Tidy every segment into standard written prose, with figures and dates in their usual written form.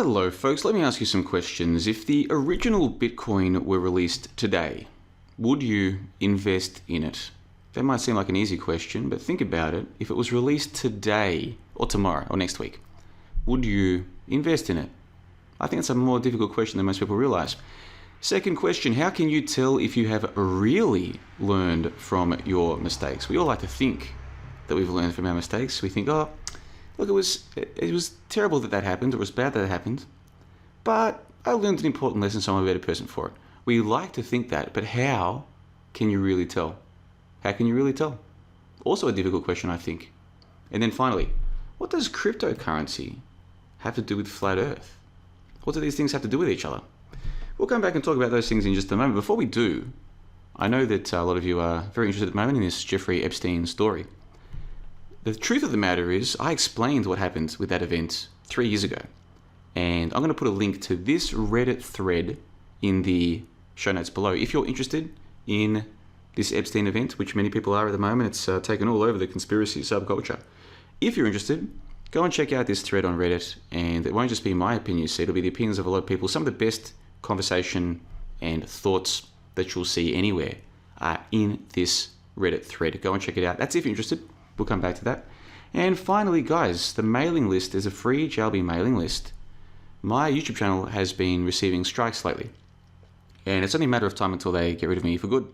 Hello folks, let me ask you some questions. If the original Bitcoin were released today, would you invest in it? That might seem like an easy question, but think about it. If it was released today, or tomorrow, or next week, would you invest in it? I think it's a more difficult question than most people realize. Second question, how can you tell if you have really learned from your mistakes? We all like to think that we've learned from our mistakes. We think, oh, look, it was terrible that happened, it was bad that it happened, but I learned an important lesson, so I'm a better person for it. We like to think that, but how can you really tell? How can you really tell? Also a difficult question, I think. And then finally, what does cryptocurrency have to do with flat Earth? What do these things have to do with each other? We'll come back and talk about those things in just a moment. Before we do, I know that a lot of you are very interested at the moment in this Jeffrey Epstein story. The truth of the matter is, I explained what happened with that event 3 years ago. And I'm going to put a link to this Reddit thread in the show notes below. If you're interested in this Epstein event, which many people are at the moment, it's taken all over the conspiracy subculture. If you're interested, go and check out this thread on Reddit, and it won't just be my opinion you see, it'll be the opinions of a lot of people. Some of the best conversation and thoughts that you'll see anywhere are in this Reddit thread. Go and check it out. That's if you're interested. We'll come back to that. And finally, guys, the mailing list is a free JLB mailing list. My YouTube channel has been receiving strikes lately, and it's only a matter of time until they get rid of me for good.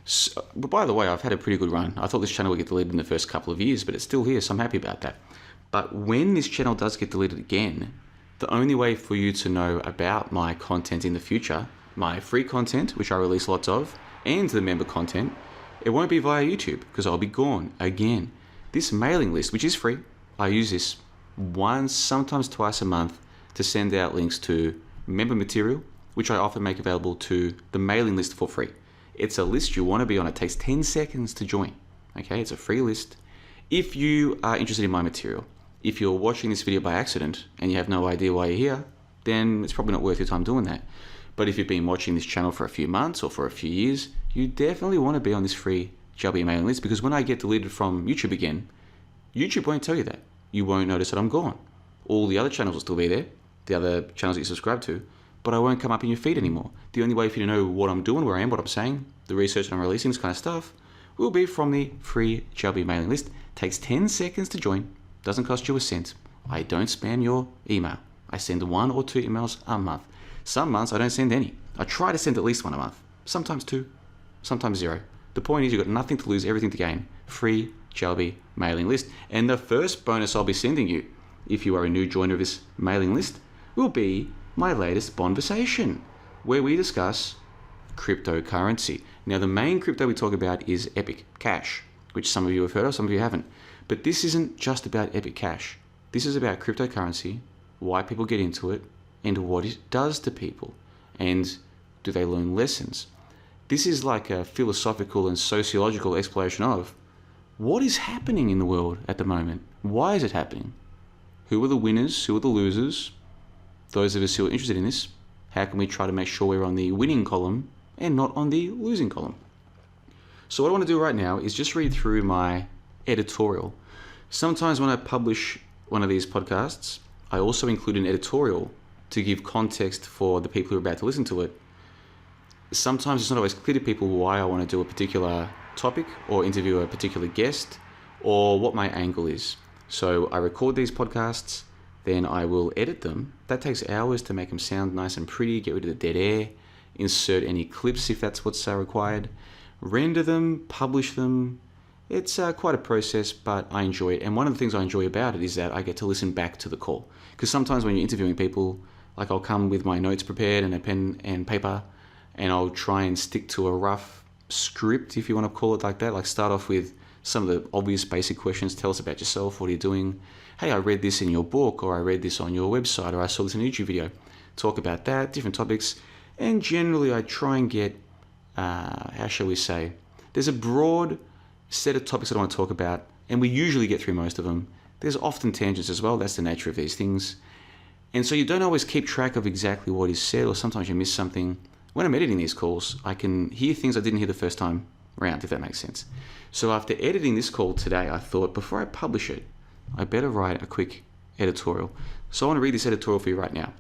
So, but by the way, I've had a pretty good run. I thought this channel would get deleted in the first couple of years, but it's still here, so I'm happy about that. But when this channel does get deleted again, the only way for you to know about my content in the future, my free content, which I release lots of, and the member content, it won't be via YouTube, because I'll be gone again. This mailing list, which is free, I use this once, sometimes twice a month to send out links to member material, which I often make available to the mailing list for free. It's a list you want to be on. It takes 10 seconds to join. Okay, it's a free list. If you are interested in my material, if you're watching this video by accident and you have no idea why you're here, then it's probably not worth your time doing that. But if you've been watching this channel for a few months or for a few years, you definitely want to be on this free JLB mailing list, because when I get deleted from YouTube again, YouTube won't tell you that. You won't notice that I'm gone. All the other channels will still be there, the other channels that you subscribe to, but I won't come up in your feed anymore. The only way for you to know what I'm doing, where I am, what I'm saying, the research I'm releasing, this kind of stuff, will be from the free JLB mailing list. Takes 10 seconds to join, doesn't cost you a cent. I don't spam your email. I send 1 or 2 emails a month. Some months I don't send any. I try to send at least 1 a month. Sometimes 2, sometimes 0. The point is, you've got nothing to lose, everything to gain. Free JLB mailing list. And the first bonus I'll be sending you, if you are a new joiner of this mailing list, will be my latest Bonversation, where we discuss cryptocurrency. Now, the main crypto we talk about is Epic Cash, which some of you have heard of, some of you haven't. But this isn't just about Epic Cash. This is about cryptocurrency, why people get into it, and what it does to people. And do they learn lessons? This is like a philosophical and sociological exploration of what is happening in the world at the moment. Why is it happening? Who are the winners? Who are the losers? Those of us who are interested in this, how can we try to make sure we're on the winning column and not on the losing column? So what I want to do right now is just read through my editorial. Sometimes when I publish one of these podcasts, I also include an editorial to give context for the people who are about to listen to it. Sometimes it's not always clear to people why I want to do a particular topic or interview a particular guest or what my angle is. So I record these podcasts, then I will edit them. That takes hours to make them sound nice and pretty, get rid of the dead air, insert any clips if that's what's required, render them, publish them. It's quite a process, but I enjoy it. And one of the things I enjoy about it is that I get to listen back to the call. Because sometimes when you're interviewing people, like I'll come with my notes prepared and a pen and paper, and I'll try and stick to a rough script, if you want to call it like that. Like start off with some of the obvious basic questions. Tell us about yourself. What are you doing? Hey, I read this in your book, or I read this on your website, or I saw this in a YouTube video. Talk about that, different topics. And generally I try and get, how shall we say, there's a broad set of topics that I want to talk about, and we usually get through most of them. There's often tangents as well. That's the nature of these things. And so you don't always keep track of exactly what is said, or sometimes you miss something. When I'm editing these calls, I can hear things I didn't hear the first time round, if that makes sense. So after editing this call today, I thought before I publish it, I better write a quick editorial. So I want to read this editorial for you right now.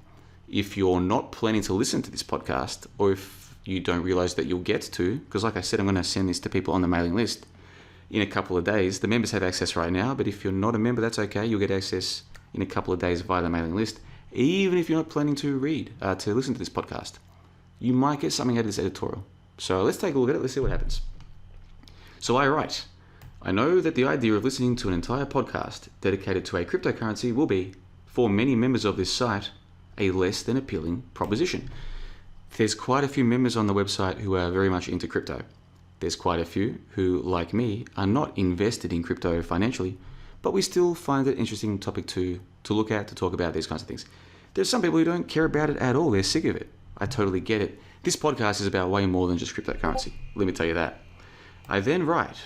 If you're not planning to listen to this podcast, or if you don't realize that you'll get to, because like I said, I'm going to send this to people on the mailing list in a couple of days. The members have access right now, but if you're not a member, that's okay. You'll get access in a couple of days via the mailing list. Even if you're not planning to listen to this podcast, you might get something out of this editorial. So let's take a look at it. Let's see what happens. So I write, I know that the idea of listening to an entire podcast dedicated to a cryptocurrency will be, for many members of this site, a less than appealing proposition. There's quite a few members on the website who are very much into crypto. There's quite a few who, like me, are not invested in crypto financially, but we still find it an interesting topic to look at, to talk about these kinds of things. There's some people who don't care about it at all. They're sick of it. I totally get it. This podcast is about way more than just cryptocurrency. Let me tell you that. I then write,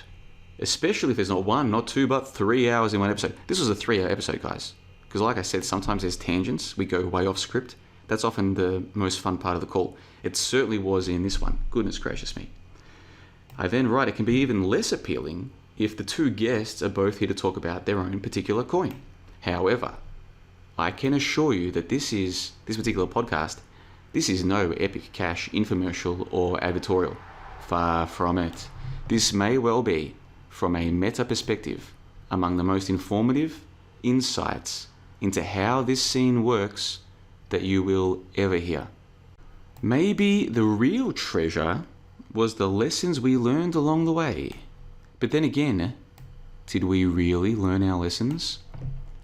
especially if there's not one, not two, but 3 hours in one episode. This was a 3-hour episode, guys. Because like I said, sometimes there's tangents. We go way off script. That's often the most fun part of the call. It certainly was in this one. Goodness gracious me. I then write, it can be even less appealing if the two guests are both here to talk about their own particular coin. However, I can assure you that this particular podcast, this is no Epic Cash infomercial or advertorial. Far from it. This may well be, from a meta perspective, among the most informative insights into how this scene works that you will ever hear. Maybe the real treasure was the lessons we learned along the way. But then again, did we really learn our lessons?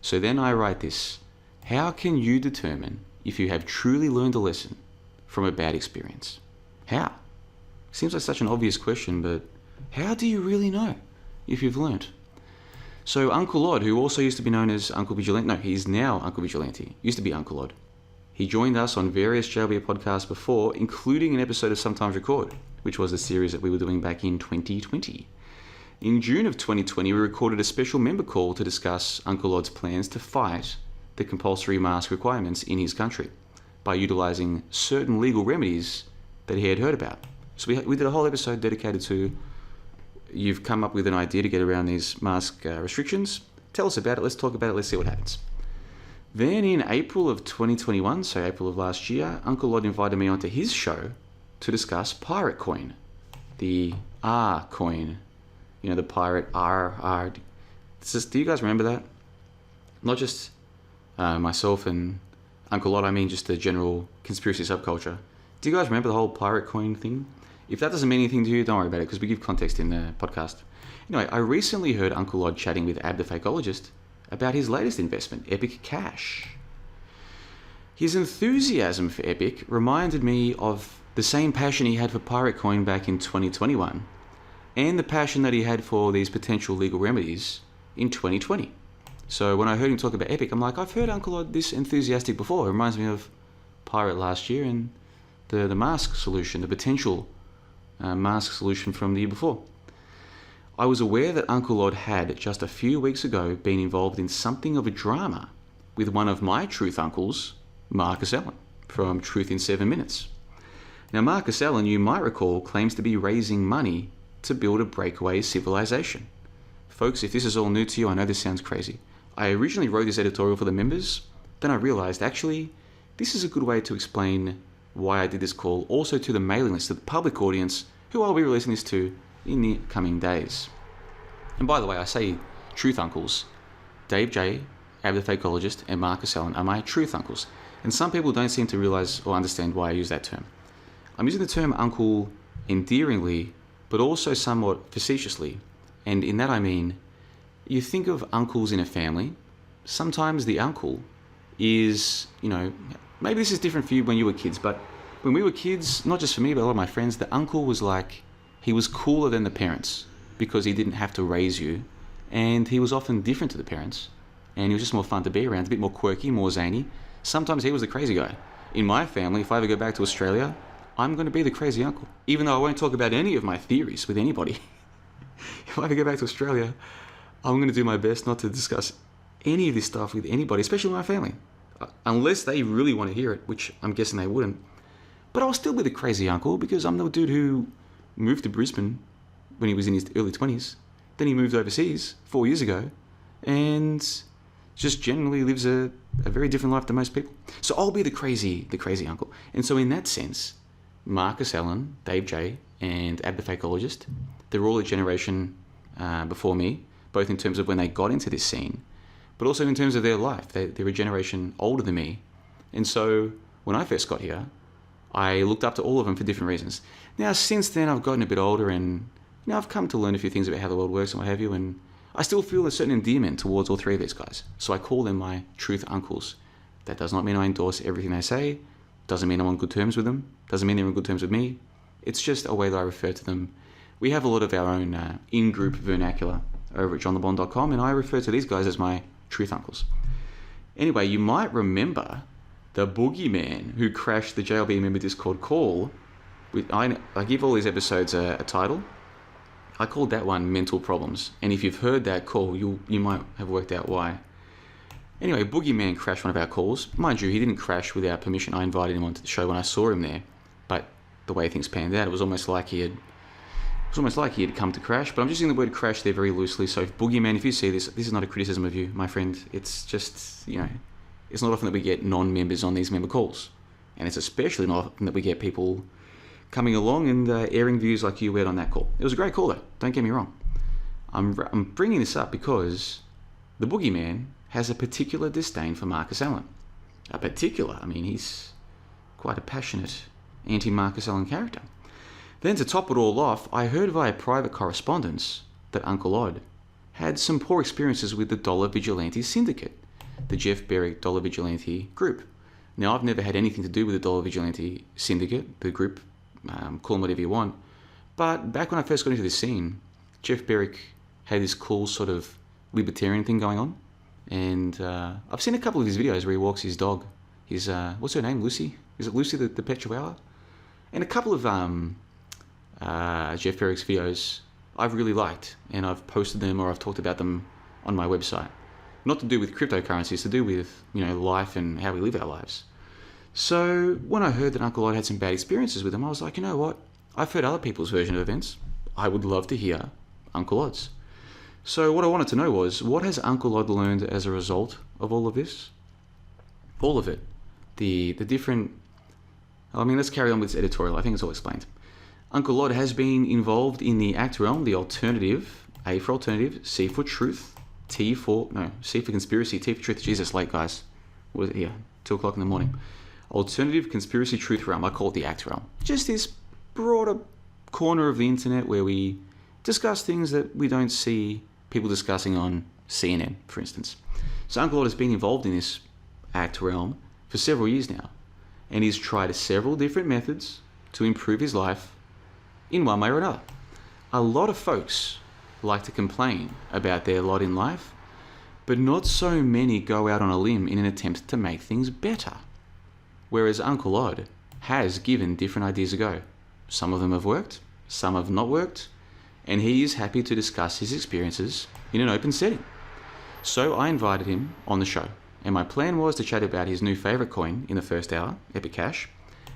So then I write this. How can you determine if you have truly learned a lesson from a bad experience? How? Seems like such an obvious question, but how do you really know if you've learned? So Uncle Odd, who also used to be known as Uncle Vigilante, no, he's now Uncle Vigilante, used to be Uncle Odd. He joined us on various JLB podcasts before, including an episode of Sometimes Record, which was a series that we were doing back in 2020. In June of 2020, we recorded a special member call to discuss Uncle Odd's plans to fight the compulsory mask requirements in his country by utilizing certain legal remedies that he had heard about. So we did a whole episode dedicated to, you've come up with an idea to get around these mask restrictions. Tell us about it. Let's talk about it. Let's see what happens. Then in April of 2021, so April of last year, Uncle Odd invited me onto his show to discuss Pirate Coin, the R coin. You know, the pirate R. Do you guys remember that? Not just myself and Uncle Odd, I mean just the general conspiracy subculture. Do you guys remember the whole pirate coin thing? If that doesn't mean anything to you, don't worry about it, because we give context in the podcast. Anyway, I recently heard Uncle Odd chatting with Ab the Fakeologist about his latest investment, Epic Cash. His enthusiasm for Epic reminded me of the same passion he had for Pirate Coin back in 2021, and the passion that he had for these potential legal remedies in 2020. So when I heard him talk about Epic, I'm like, I've heard Uncle Odd this enthusiastic before. It reminds me of Pirate last year and the mask solution, the potential mask solution from the year before. I was aware that Uncle Odd had, just a few weeks ago, been involved in something of a drama with one of my truth uncles, Marcus Allen, from Truth in 7 Minutes. Now, Marcus Allen, you might recall, claims to be raising money to build a breakaway civilization. Folks, if this is all new to you, I know this sounds crazy. I originally wrote this editorial for the members, then I realized, actually, this is a good way to explain why I did this call also to the mailing list, to the public audience, who I'll be releasing this to in the coming days. And by the way, I say truth uncles. Dave J, Ab the Fakeologist, and Marcus Allen are my truth uncles. And some people don't seem to realize or understand why I use that term. I'm using the term uncle endearingly, but also somewhat facetiously. And in that I mean, you think of uncles in a family. Sometimes the uncle is, maybe this is different for you when you were kids, but when we were kids, not just for me, but a lot of my friends, the uncle was like, he was cooler than the parents because he didn't have to raise you, and he was often different to the parents, and he was just more fun to be around, a bit more quirky, more zany. Sometimes he was the crazy guy. In my family, if I ever go back to Australia, I'm going to be the crazy uncle, even though I won't talk about any of my theories with anybody. If I ever go back to Australia, I'm going to do my best not to discuss any of this stuff with anybody, especially my family, unless they really want to hear it, which I'm guessing they wouldn't. But I'll still be the crazy uncle because I'm the dude who moved to Brisbane when he was in his early 20s. Then he moved overseas 4 years ago. And just generally lives a very different life than most people. So I'll be the crazy uncle. And so in that sense, Marcus Allen, Dave J, and Ab the Fakeologist, they're all a generation before me, both in terms of when they got into this scene, but also in terms of their life. They're a generation older than me. And so when I first got here, I looked up to all of them for different reasons. Now, since then, I've gotten a bit older and I've come to learn a few things about how the world works and what have you, and I still feel a certain endearment towards all three of these guys. So I call them my truth uncles. That does not mean I endorse everything they say. Doesn't mean I'm on good terms with them. Doesn't mean they're on good terms with me. It's just a way that I refer to them. We have a lot of our own in-group vernacular over at johnthebond.com, and I refer to these guys as my truth uncles. Anyway, you might remember the boogeyman who crashed the JLB member Discord call. I give all these episodes a title. I called that one Mental Problems. And if you've heard that call, you might have worked out why. Anyway, Boogeyman crashed one of our calls. Mind you, he didn't crash without permission. I invited him onto the show when I saw him there. But the way things panned out, it was almost like he had come to crash. But I'm just using the word crash there very loosely. So if Boogeyman, if you see this is not a criticism of you, my friend. It's just, it's not often that we get non-members on these member calls. And it's especially not often that we get people coming along and airing views like you aired on that call. It was a great call though, don't get me wrong. I'm bringing this up because the Boogeyman has a particular disdain for Marcus Allen. He's quite a passionate anti-Marcus Allen character. Then to top it all off, I heard via private correspondence that Uncle Odd had some poor experiences with the Dollar Vigilante Syndicate, the Jeff Berwick Dollar Vigilante group. Now, I've never had anything to do with the Dollar Vigilante Syndicate, the group, call them whatever you want. But back when I first got into this scene, Jeff Berwick had this cool sort of libertarian thing going on. And I've seen a couple of his videos where he walks his dog. His, what's her name, Lucy? Is it Lucy the pet chihuahua? And a couple of Jeff Berwick's videos I've really liked. And I've posted them or I've talked about them on my website. Not to do with cryptocurrencies, to do with, life and how we live our lives. So when I heard that Uncle Odd had some bad experiences with him, I was like, you know what? I've heard other people's version of events. I would love to hear Uncle Odd's. So what I wanted to know was, what has Uncle Odd learned as a result of all of this? All of it. The different... let's carry on with this editorial. I think it's all explained. Uncle Odd has been involved in the ACT realm, the alternative, A for alternative, C for truth, C for conspiracy, T for truth. Jesus, late guys. What is it here? 2 o'clock in the morning. Alternative conspiracy truth realm. I call it the ACT realm. Just this broader corner of the internet where we discuss things that we don't see people discussing on CNN, for instance. So Uncle Odd has been involved in this ACT realm for several years now, and he's tried several different methods to improve his life in one way or another. A lot of folks like to complain about their lot in life, but not so many go out on a limb in an attempt to make things better. Whereas Uncle Odd has given different ideas a go. Some of them have worked, some have not worked, and he is happy to discuss his experiences in an open setting. So I invited him on the show, and my plan was to chat about his new favourite coin in the first hour, Epic Cash,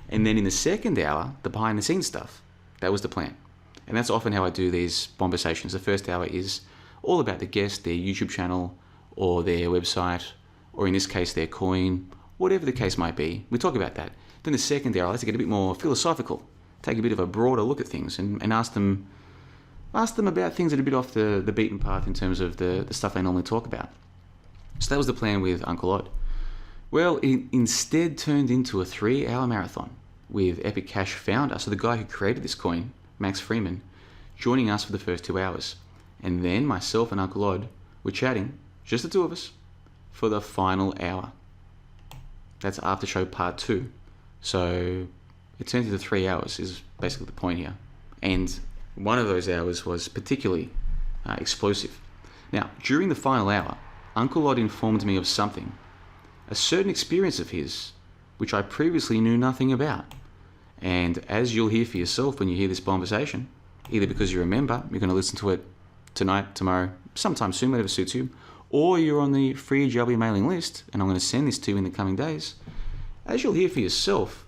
and then in the second hour, the behind-the-scenes stuff. That was the plan. And that's often how I do these conversations. The first hour is all about the guest, their YouTube channel, or their website, or in this case, their coin, whatever the case might be. We talk about that. Then the second hour, I like to get a bit more philosophical, take a bit of a broader look at things and ask them about things that are a bit off the beaten path in terms of the stuff they normally talk about. So that was the plan with Uncle Odd. Well, it instead turned into a 3-hour marathon with Epic Cash founder, so the guy who created this coin, Max Freeman, joining us for the first 2 hours. And then myself and Uncle Odd were chatting, just the two of us, for the final hour. That's after show part 2. So it turned into 3 hours is basically the point here. And one of those hours was particularly explosive. Now, during the final hour, Uncle Odd informed me of something, a certain experience of his, which I previously knew nothing about. And as you'll hear for yourself when you hear this conversation, either because you're a member, you're going to listen to it tonight, tomorrow, sometime soon, whatever suits you, or you're on the free JLB mailing list, and I'm going to send this to you in the coming days. As you'll hear for yourself,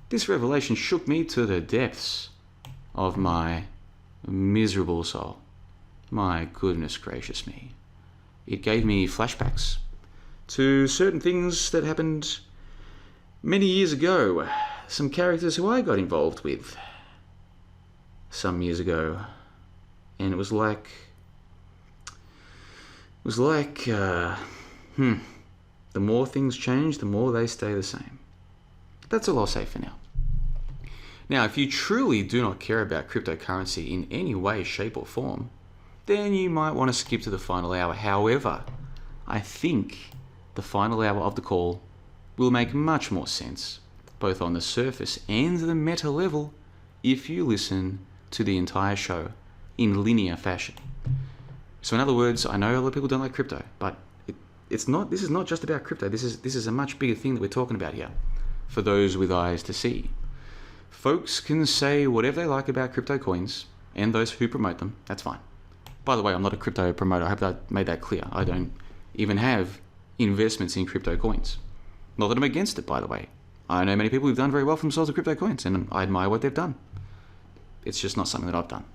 this revelation shook me to the depths of my miserable soul. My goodness gracious me. It gave me flashbacks. to certain things that happened many years ago. Some characters who I got involved with some years ago. And it was like... the more things change, the more they stay the same. That's all I'll say for now. Now, if you truly do not care about cryptocurrency in any way, shape or form, then you might want to skip to the final hour. However, I think the final hour of the call will make much more sense, both on the surface and the meta level, if you listen to the entire show in linear fashion. So in other words, I know a lot of people don't like crypto, but this is not just about crypto. This is a much bigger thing that we're talking about here, for those with eyes to see. Folks can say whatever they like about crypto coins, and those who promote them, that's fine. By the way, I'm not a crypto promoter. I hope I made that clear. I don't even have investments in crypto coins. Not that I'm against it, by the way. I know many people who've done very well for themselves with crypto coins, and I admire what they've done. It's just not something that I've done.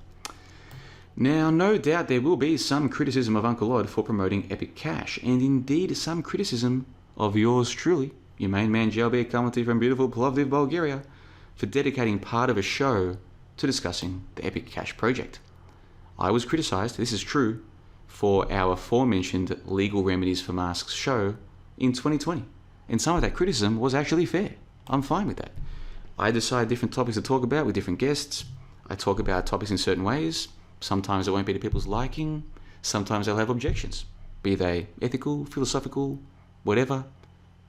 Now, no doubt there will be some criticism of Uncle Odd for promoting Epic Cash, and indeed some criticism of yours truly, your main man Jalbir coming to you from beautiful Plovdiv, Bulgaria, for dedicating part of a show to discussing the Epic Cash project. I was criticised, this is true, for our aforementioned legal remedies for masks show in 2020. And some of that criticism was actually fair. I'm fine with that. I decide different topics to talk about with different guests. I talk about topics in certain ways. Sometimes it won't be to people's liking. Sometimes they'll have objections. Be they ethical, philosophical, whatever.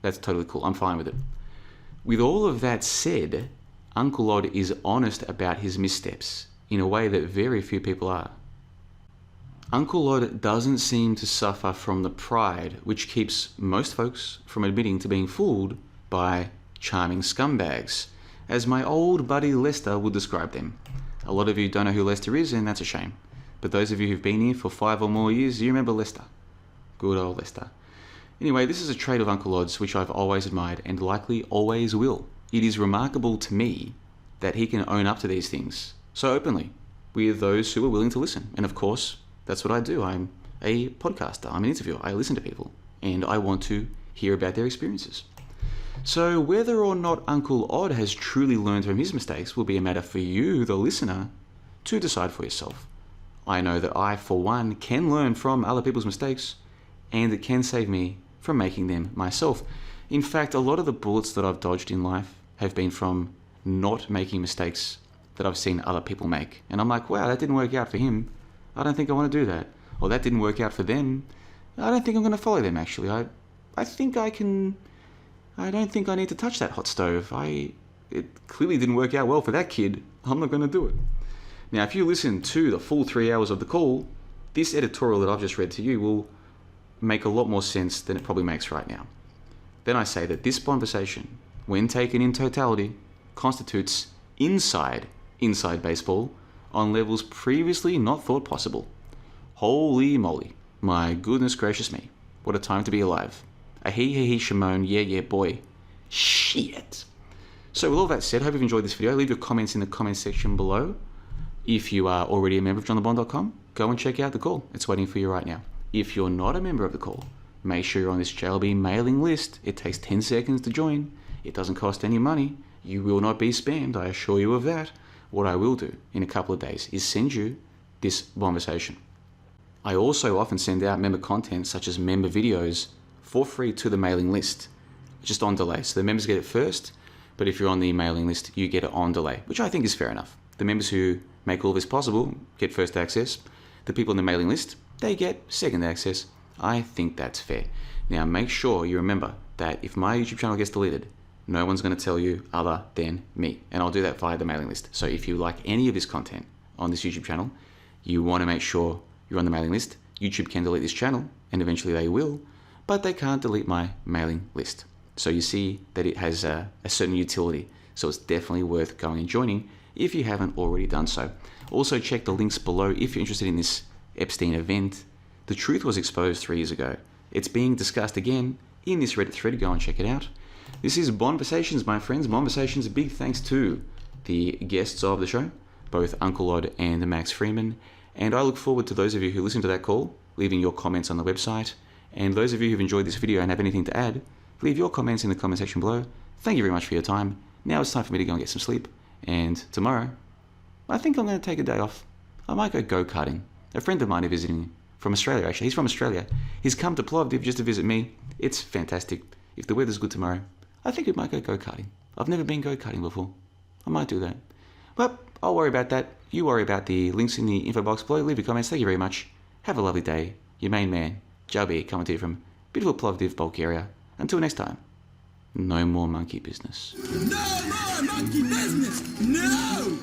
That's totally cool. I'm fine with it. With all of that said, Uncle Odd is honest about his missteps in a way that very few people are. Uncle Odd doesn't seem to suffer from the pride which keeps most folks from admitting to being fooled by charming scumbags, as my old buddy Lester would describe them. A lot of you don't know who Lester is, and that's a shame. But those of you who've been here for 5 or more years, you remember Lester. Good old Lester. Anyway, this is a trait of Uncle Odd's which I've always admired and likely always will. It is remarkable to me that he can own up to these things so openly with those who are willing to listen. And of course, that's what I do. I'm a podcaster. I'm an interviewer. I listen to people and I want to hear about their experiences. So whether or not Uncle Odd has truly learned from his mistakes will be a matter for you, the listener, to decide for yourself. I know that I, for one, can learn from other people's mistakes, and it can save me from making them myself. In fact, a lot of the bullets that I've dodged in life have been from not making mistakes that I've seen other people make. And I'm like, wow, that didn't work out for him. I don't think I want to do that. Or that didn't work out for them. I don't think I'm going to follow them, actually. I don't think I need to touch that hot stove. It clearly didn't work out well for that kid. I'm not going to do it. Now, if you listen to the full 3 hours of the call, this editorial that I've just read to you will make a lot more sense than it probably makes right now. Then I say that this conversation, when taken in totality, constitutes inside baseball on levels previously not thought possible. Holy moly. My goodness gracious me. What a time to be alive. A he, Shimon, yeah, boy. Shit. So with all that said, hope you've enjoyed this video. Leave your comments in the comment section below. If you are already a member of johnthebond.com, go and check out the call. It's waiting for you right now. If you're not a member of the call, make sure you're on this JLB mailing list. It takes 10 seconds to join. It doesn't cost any money. You will not be spammed, I assure you of that. What I will do in a couple of days is send you this conversation. I also often send out member content such as member videos for free to the mailing list, just on delay. So the members get it first, but if you're on the mailing list, you get it on delay, which I think is fair enough. The members who make all this possible get first access. The people on the mailing list, they get second access. I think that's fair. Now make sure you remember that if my YouTube channel gets deleted, no one's going to tell you other than me. And I'll do that via the mailing list. So if you like any of this content on this YouTube channel, you want to make sure you're on the mailing list. YouTube can delete this channel, and eventually they will, but they can't delete my mailing list. So you see that it has a certain utility. So it's definitely worth going and joining if you haven't already done so. Also check the links below if you're interested in this Epstein event. The truth was exposed 3 years ago. It's being discussed again in this Reddit thread. Go and check it out. This is Bonversations, my friends. Bonversations, a big thanks to the guests of the show, both Uncle Odd and Max Freeman. And I look forward to those of you who listen to that call, leaving your comments on the website And those of you who've enjoyed this video and have anything to add, leave your comments in the comment section below. Thank you very much for your time. Now it's time for me to go and get some sleep. And tomorrow, I think I'm going to take a day off. I might go go-karting. A friend of mine is visiting from Australia, actually. He's from Australia. He's come to Plovdiv just to visit me. It's fantastic. If the weather's good tomorrow, I think we might go go-karting. I've never been go-karting before. I might do that. But I'll worry about that. You worry about the links in the info box below. Leave your comments. Thank you very much. Have a lovely day. Your main man, Jabi, coming to you from beautiful Plovdiv, Bulgaria. Until next time, no more monkey business. No more monkey business! No!